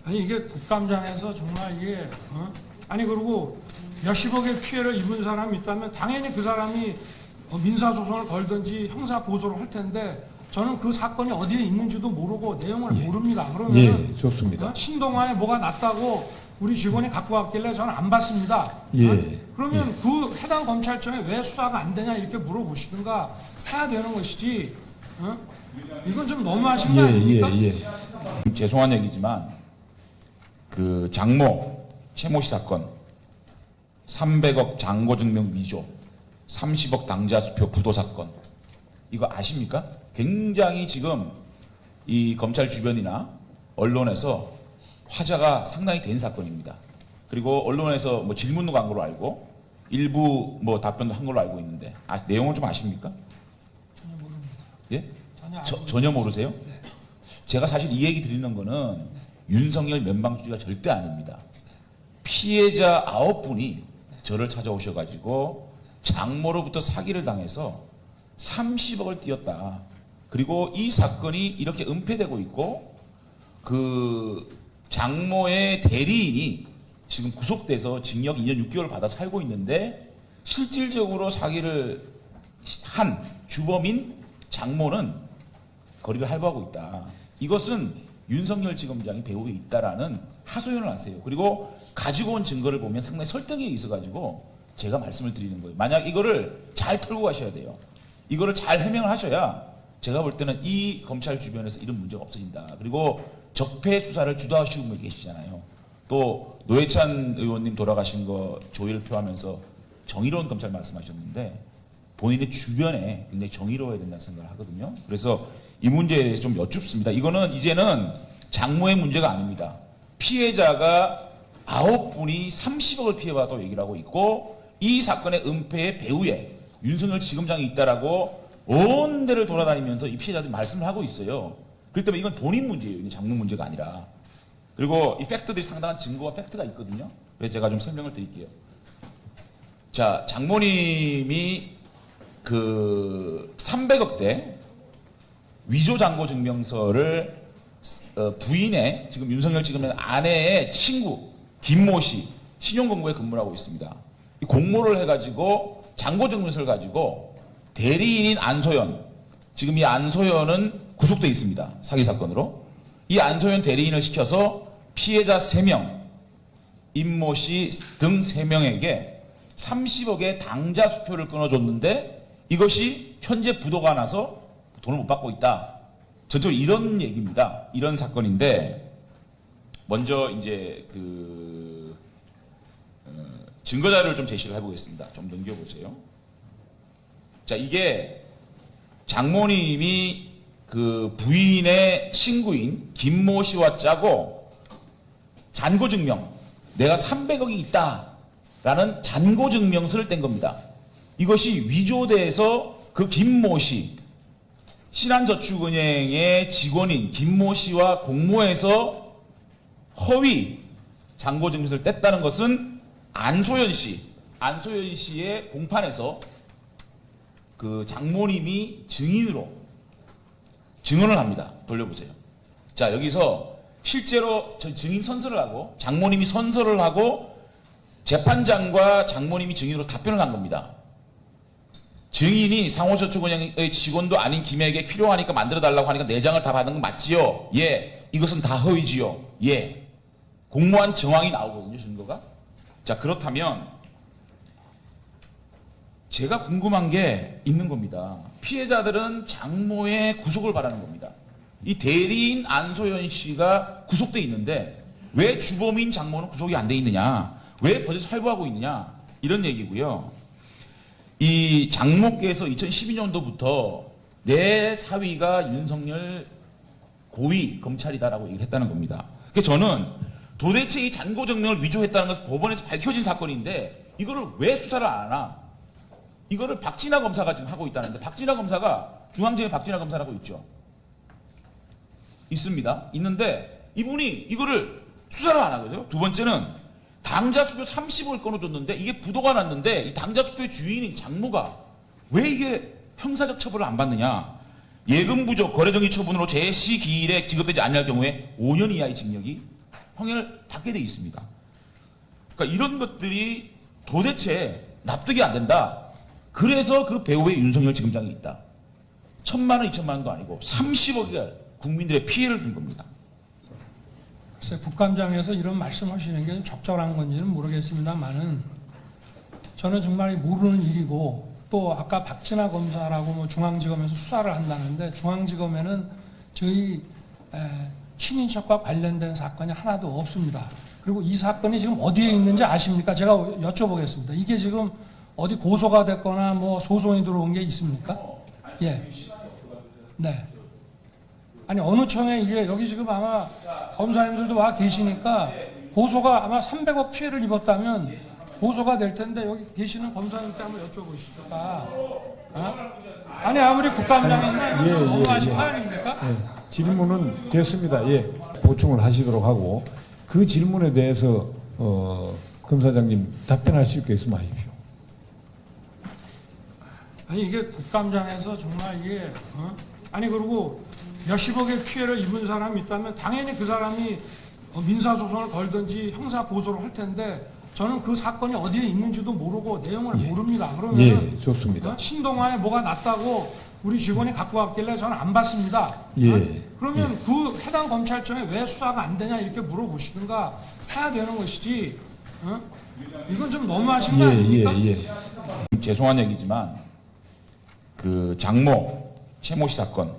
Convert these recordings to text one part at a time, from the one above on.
아니 이게 국감장에서 정말 이게 아니 그리고 몇십억의 피해를 입은 사람이 있다면 당연히 그 사람이 민사소송을 걸든지 형사 고소를 할 텐데 저는 그 사건이 어디에 있는지도 모르고 내용을 모릅니다. 그러면 좋습니다. 신동아에 뭐가 났다고 우리 직원이 갖고 왔길래 저는 안 봤습니다. 그러면 그 해당 검찰청에 왜 수사가 안 되냐 이렇게 물어보시든가 해야 되는 것이지. 이건 좀 너무하신 거 아닙니까? 죄송한 얘기지만 그 장모 최모 씨 사건 300억 잔고증명 위조 30억 당자수표 부도 사건 이거 아십니까? 굉장히 지금 이 검찰 주변이나 언론에서 화제가 상당히 된 사건입니다. 그리고 언론에서 뭐 질문도 간 걸로 알고 일부 뭐 답변도 한 걸로 알고 있는데 내용을 좀 아십니까? 전혀 모릅니다. 예? 전혀, 전혀 모르세요? 네. 제가 사실 이 얘기 드리는 거는 윤석열 면방주의가 절대 아닙니다. 피해자 9분이 저를 찾아오셔가지고 장모로부터 사기를 당해서 30억을 띄었다. 그리고 이 사건이 이렇게 은폐되고 있고 그 장모의 대리인이 지금 구속돼서 징역 2년 6개월 받아 살고 있는데 실질적으로 사기를 한 주범인 장모는 거리를 할부하고 있다. 이것은 윤석열 지검장이 배후에 있다라는 하소연을 하세요. 그리고 가지고 온 증거를 보면 상당히 설득이 있어가지고 제가 말씀을 드리는 거예요. 만약 이거를 잘 털고 가셔야 돼요. 이거를 잘 해명을 하셔야 제가 볼 때는 이 검찰 주변에서 이런 문제가 없어진다. 그리고 적폐 수사를 주도하시고 분이 계시잖아요. 또 노회찬 의원님 돌아가신 거 조의를 표하면서 정의로운 검찰 말씀하셨는데 본인의 주변에 굉장히 정의로워야 된다는 생각을 하거든요. 그래서 이 문제에 대해서 좀 여쭙습니다. 이거는 이제는 장모의 문제가 아닙니다. 피해자가 9분이 30억을 피해받았다고 얘기를 하고 있고 이 사건의 은폐의 배후에 윤석열 지검장이 있다라고 온 데를 돌아다니면서 이 피해자들이 말씀을 하고 있어요. 그렇기 때문에 이건 본인 문제예요. 이게 장모 문제가 아니라. 그리고 이 팩트들이 상당한 증거와 팩트가 있거든요. 그래서 제가 좀 설명을 드릴게요. 자, 장모님이 그 300억대 위조 잔고 증명서를 부인의 지금 윤석열 지검의 아내의 친구 김모 씨 신용공고에 근무를 하고 있습니다. 이 공모를 해가지고 잔고 증명서를 가지고 대리인인 안소연 지금 이 안소연은 구속돼 있습니다. 사기 사건으로 이 안소연 대리인을 시켜서 피해자 3명 임모 씨 등 3명에게 30억의 당자 수표를 끊어줬는데 이것이 현재 부도가 나서 돈을 못 받고 있다. 전적으로 이런 얘기입니다. 이런 사건인데 먼저 이제 그 증거 자료를 좀 제시를 해보겠습니다. 좀 넘겨보세요. 자, 이게 장모님이 그 부인의 친구인 김모 씨와 짜고 잔고 증명 내가 300억이 있다라는 잔고 증명서를 뗀 겁니다. 이것이 위조돼서 그 김모 씨 신한저축은행의 직원인 김모 씨와 공모해서 허위 잔고 증명서를 뗐다는 것은 안소연 씨의 공판에서 그 장모님이 증언을 합니다. 돌려보세요. 자, 여기서 실제로 증인 선서를 하고 장모님이 선서를 하고 재판장과 장모님이 증인으로 답변을 한 겁니다. 증인이 상호저축은행의 직원도 아닌 김에게 필요하니까 만들어달라고 하니까 내장을 다 받은 건 맞지요? 예. 이것은 다 허위지요? 예. 공모한 정황이 나오거든요, 증거가. 자, 그렇다면 제가 궁금한 게 있는 겁니다. 피해자들은 장모의 구속을 바라는 겁니다. 이 대리인 안소연 씨가 구속돼 있는데 왜 주범인 장모는 구속이 안 돼 있느냐? 왜 벌써 살부하고 있느냐? 이런 얘기고요. 이 장모께서 2012년도부터 내 사위가 윤석열 고위 검찰이다라고 얘기를 했다는 겁니다. 그래서 저는 도대체 이 잔고 증명을 위조했다는 것은 법원에서 밝혀진 사건인데 이거를 왜 수사를 안 하나? 이거를 박진아 검사가 지금 하고 있다는데 박진아 검사가 중앙지검에 박진아 검사라고 있죠. 있습니다. 있는데 이분이 이거를 수사를 안 하거든요. 두 번째는 당자수표 30억을 끊어줬는데 이게 부도가 났는데 이 당자수표의 주인인 장모가 왜 이게 형사적 처벌을 안 받느냐. 예금 부족 거래정지 처분으로 제시 기일에 지급되지 않을 경우에 5년 이하의 징역이 형을 받게 돼 있습니다. 그러니까 이런 것들이 도대체 납득이 안 된다. 그래서 그 배우의 윤석열 지검장이 있다. 1,000만 원, 2,000만 원도 아니고 30억의 국민들의 피해를 준 겁니다. 글쎄, 국감장에서 이런 말씀하시는 게 적절한 건지는 모르겠습니다만은 저는 정말 모르는 일이고, 또 아까 박진아 검사라고 뭐 중앙지검에서 수사를 한다는데, 중앙지검에는 저희 친인척과 관련된 사건이 하나도 없습니다. 그리고 이 사건이 지금 어디에 있는지 아십니까? 제가 여쭤보겠습니다. 이게 지금 어디 고소가 됐거나 뭐 소송이 들어온 게 있습니까? 예. 네. 아니, 어느 청에 이게 여기 지금 아마 검사님들도 와 계시니까 고소가 아마 300억 피해를 입었다면 고소가 될 텐데, 여기 계시는 검사님께 한번 여쭤보시죠. 아니, 아무리 국감장이지만 예, 너무하신 예. 거 아닙니까? 예, 질문은 됐습니다. 예, 보충을 하시도록 하고 그 질문에 대해서 검사장님 답변할 수 있게 있으면 하십시오. 아니, 이게 국감장에서 정말 이게 아니, 그리고 몇십억의 피해를 입은 사람이 있다면 당연히 그 사람이 민사소송을 걸든지 형사 고소를 할 텐데, 저는 그 사건이 어디에 있는지도 모르고 내용을 모릅니다. 그러면 예, 좋습니다. 신동아에 뭐가 났다고 우리 직원이 갖고 왔길래 저는 안 봤습니다. 예. 그러면 그 해당 검찰청에 왜 수사가 안 되냐 이렇게 물어보시든가 해야 되는 것이지. 이건 좀 너무하신 거 아닙니까? 죄송한 얘기지만 그 장모 최모 씨 사건,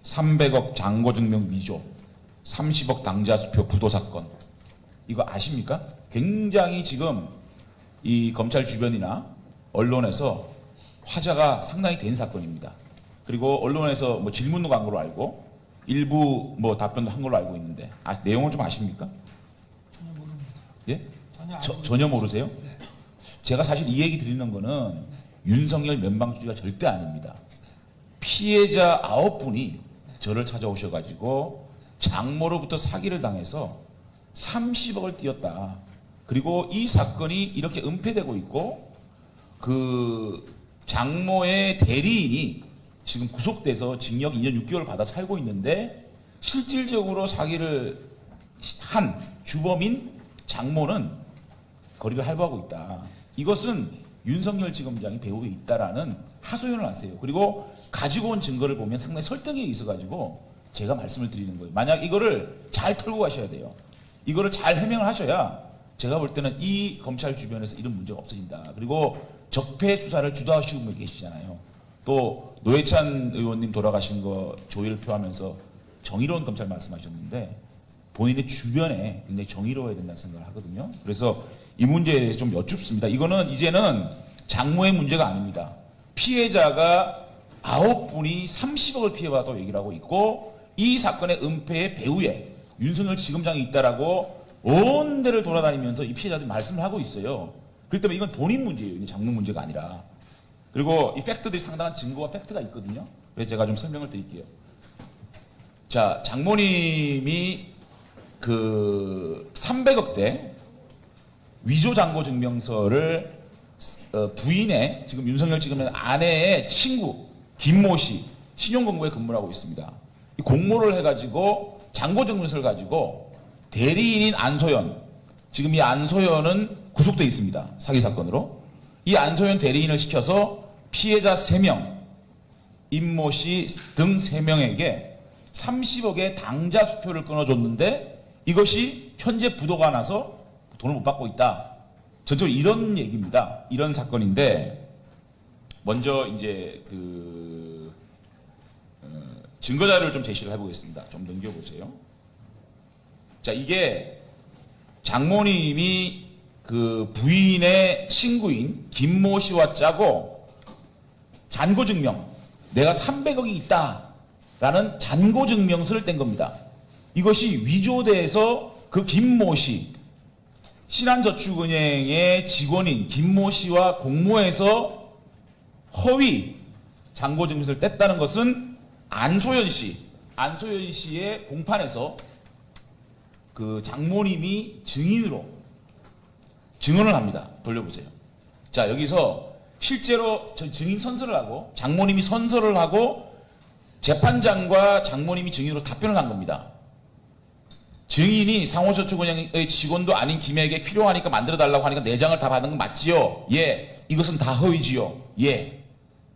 300억 장고증명 위조, 30억 당자수표 부도 사건, 이거 아십니까? 굉장히 지금 이 검찰 주변이나 언론에서 화제가 상당히 된 사건입니다. 그리고 언론에서 뭐 질문도 간 걸로 알고 일부 뭐 답변도 한 걸로 알고 있는데, 내용을 좀 아십니까? 전혀 모릅니다. 예? 전혀 전혀 모르세요? 네. 제가 사실 이 얘기 드리는 거는 윤석열 면방주의가 절대 아닙니다. 피해자 9분이 저를 찾아오셔가지고 장모로부터 사기를 당해서 30억을 띄었다. 그리고 이 사건이 이렇게 은폐되고 있고, 그 장모의 대리인이 지금 구속돼서 징역 2년 6개월 받아 살고 있는데, 실질적으로 사기를 한 주범인 장모는 거리를 할부하고 있다. 이것은 윤석열 지검장이 배후에 있다라는 하소연을 하세요. 그리고 가지고 온 증거를 보면 상당히 설득력이 있어가지고 제가 말씀을 드리는 거예요. 만약 이거를 잘 털고 가셔야 돼요. 이거를 잘 해명을 하셔야 제가 볼 때는 이 검찰 주변에서 이런 문제가 없어진다. 그리고 적폐 수사를 주도하시고 분 계시잖아요. 또 노회찬 의원님 돌아가신 거 조의를 표하면서 정의로운 검찰 말씀하셨는데, 본인의 주변에 굉장히 정의로워야 된다는 생각을 하거든요. 그래서 이 문제에 대해서 좀 여쭙습니다. 이거는 이제는 장모의 문제가 아닙니다. 피해자가 9분이 30억을 피해받았다고 얘기를 하고 있고, 이 사건의 은폐의 배후에 윤석열 지검장이 있다라고 온 데를 돌아다니면서 이 피해자들이 말씀을 하고 있어요. 그렇기 때문에 이건 본인 문제예요. 이게 장모 문제가 아니라. 그리고 이 팩트들이 상당한 증거와 팩트가 있거든요. 그래서 제가 좀 설명을 드릴게요. 자, 장모님이 그 300억대 위조 장고 증명서를 부인의 지금 윤석열 지검의 아내의 친구 김모 씨 신용공고에 근무를 하고 있습니다. 이 공모를 해가지고 장고 증명서를 가지고 대리인인 안소연, 지금 이 안소연은 구속돼 있습니다. 사기 사건으로. 이 안소연 대리인을 시켜서 피해자 3명, 임모 씨 등 3명에게 30억의 당자 수표를 끊어줬는데, 이것이 현재 부도가 나서 돈을 못 받고 있다. 전적으로 이런 얘기입니다. 이런 사건인데, 먼저 이제 증거 자료를 좀 제시를 해보겠습니다. 좀 넘겨보세요. 자, 이게 장모님이 그 부인의 친구인 김모 씨와 짜고 잔고 증명, 내가 300억이 있다라는 잔고 증명서를 뗀 겁니다. 이것이 위조돼서 그 김모 씨, 신한저축은행의 직원인 김모 씨와 공모해서 허위 잔고 증명서를 뗐다는 것은 안소연 씨의 공판에서 그 장모님이 증언을 합니다. 돌려보세요. 자, 여기서 실제로 증인 선서를 하고 장모님이 선서를 하고 재판장과 장모님이 증인으로 답변을 한 겁니다. 증인이 상호저축은행의 직원도 아닌 김에게 필요하니까 만들어달라고 하니까 내장을 다 받은 건 맞지요? 예. 이것은 다 허위지요? 예.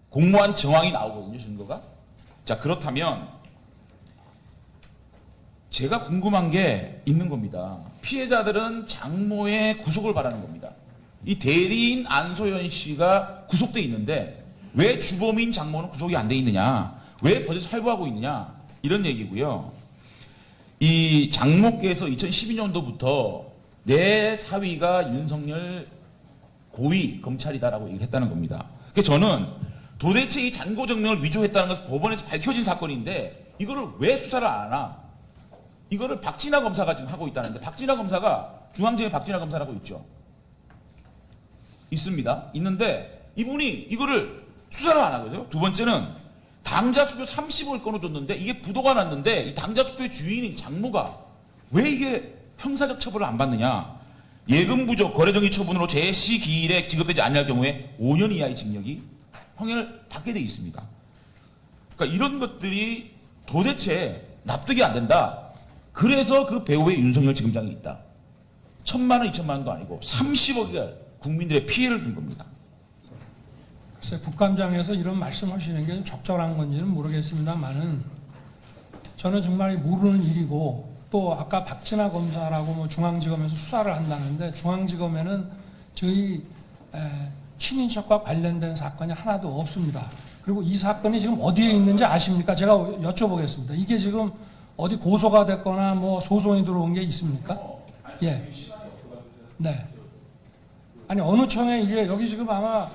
공무원 정황이 나오거든요, 증거가. 자, 그렇다면 제가 궁금한 게 있는 겁니다. 피해자들은 장모의 구속을 바라는 겁니다. 이 대리인 안소연 씨가 구속돼 있는데 왜 주범인 장모는 구속이 안 돼 있느냐? 왜 벌써 살부하고 있느냐? 이런 얘기고요. 이 장모께서 2012년도부터 내 사위가 윤석열 고위 검찰이다라고 얘기를 했다는 겁니다. 그래서 저는 도대체 이 잔고증명을 위조했다는 것은 법원에서 밝혀진 사건인데 이거를 왜 수사를 안 하나? 이거를 박진아 검사가 지금 하고 있다는데 박진아 검사가 중앙지검 박진아 검사라고 있죠. 있습니다. 있는데 이분이 이거를 수사를 안 하거든요. 두 번째는 당자 수표 30억을 끊어줬는데 이게 부도가 났는데 이 당자 수표의 주인인 장모가 왜 이게 형사적 처벌을 안 받느냐? 예금 부족 거래정지 처분으로 제 시기일에 지급되지 않을 경우에 5년 이하의 징역이 형을 받게 돼 있습니다. 그러니까 이런 것들이 도대체 납득이 안 된다. 그래서 그 배우의 윤석열 지검장이 있다. 1,000만 원, 2,000만 원도 아니고 30억이 국민들의 피해를 준 겁니다. 글쎄, 국감장에서 이런 말씀하시는 게 적절한 건지는 모르겠습니다만은 저는 정말 모르는 일이고 또 아까 박진아 검사라고 뭐 중앙지검에서 수사를 한다는데 중앙지검에는 저희 친인척과 관련된 사건이 하나도 없습니다. 그리고 이 사건이 지금 어디에 있는지 아십니까? 제가 여쭤보겠습니다. 이게 지금 어디 고소가 됐거나 뭐 소송이 들어온 게 있습니까? 예. 네. 아니 어느 청에 이게 여기 지금 아마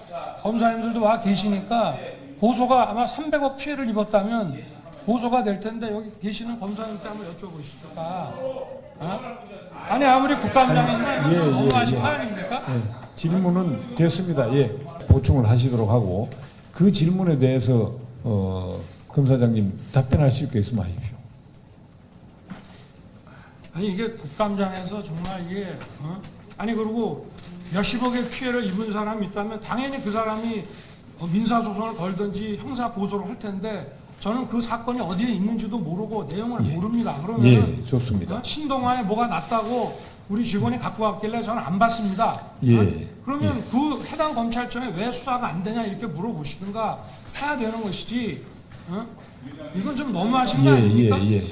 검사님들도 와 계시니까 고소가 아마 300억 피해를 입었다면 고소가 될 텐데 여기 계시는 검사님께 한번 여쭤보시니까 아니 아무리 국감장이지만 너무하신 거 아닙니까? 예, 질문은 됐습니다. 예, 보충을 하시도록 하고 그 질문에 대해서 검사장님 답변할 수 있게 있으면 하십시오. 아니 이게 국감장에서 정말 이게 아니 그리고 몇십억의 피해를 입은 사람이 있다면 당연히 그 사람이 민사소송을 걸든지 형사 고소를 할 텐데 저는 그 사건이 어디에 있는지도 모르고 내용을 모릅니다. 그러면 예, 좋습니다. 신동아에 뭐가 났다고 우리 직원이 갖고 왔길래 저는 안 받습니다. 예. 그러면 그 해당 검찰청에 왜 수사가 안 되냐 이렇게 물어보시든가 해야 되는 것이지 이건 좀 너무하신 거 아닙니까? 예.